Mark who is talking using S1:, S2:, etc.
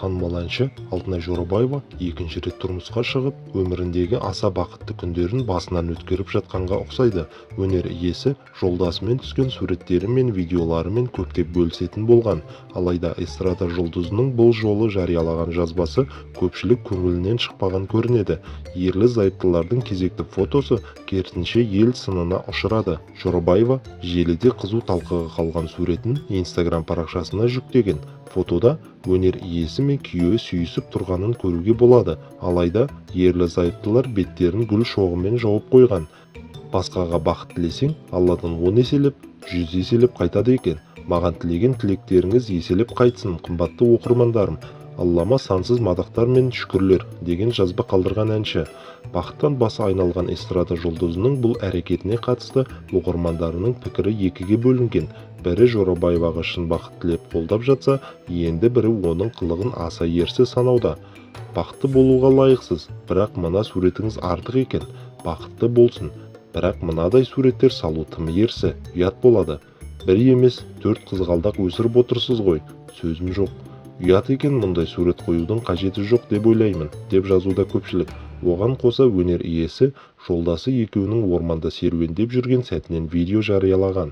S1: танымал әнші Алтынай Жорабаева екінші рет тұрмысқа шығып, өміріндегі аса бақытты күндерін басынан өткеріп жатқанға ұқсайды. Өнер иесі жолдасымен түскен суреттері мен видеоларымен көптеп бөлісетін болған. Алайда эстрада жұлдызының бұл жолы жариялаған жазбасы көпшілік көңілінен шықпаған көрінеді. Ерлі-зайыптылардың кезекті фотосы керісінше ел сынына ұшырады. Жорабаева желіде қызу талқыға қалған суретін Instagram парақшасына жүктеген. Фотода өнер иесі мен күйеуі сүйісіп тұрғанын көруге болады. Алайда ерлі-зайыптылар беттерін гүл шоғымен жауып қойған. Басқаға бақыт тілесең, Алладан 10 еселеп, 100 еселеп қайтады екен. Маған тілеген тілектеріңіз еселеп қайтсын, қымбатты оқырмандарым. Аллама сансыз мадақтар мен шүкірлер деген жазба қалдырған әнші. Бақыттан басы айналған эстрада жұлдызының бұл әрекетіне қатысты оқырмандарының пікірі екіге бөлінген. Бірі Жорабаеваға шын бақыт тілеп қолдап жатса, енді бірі оның қылығын аса ерсі санауда. Бақытты болуға лайықсыз, бірақ мына суретіңіз артық екен. Бақытты болсын, бірақ мынадай суреттер салу тым ерсі, ұят болады. Бір емес, 4 қызғалдақ өсіріп отырсыз ғой, сөзім жоқ. Ұят екен, мұндай сурет қоюдың қажеті жоқ деп ойлаймын, деп жазуда көпшілік. Оған қоса өнер иесі жолдасы екеуінің орманда серуендеп жүрген сәтінен видео жариялаған.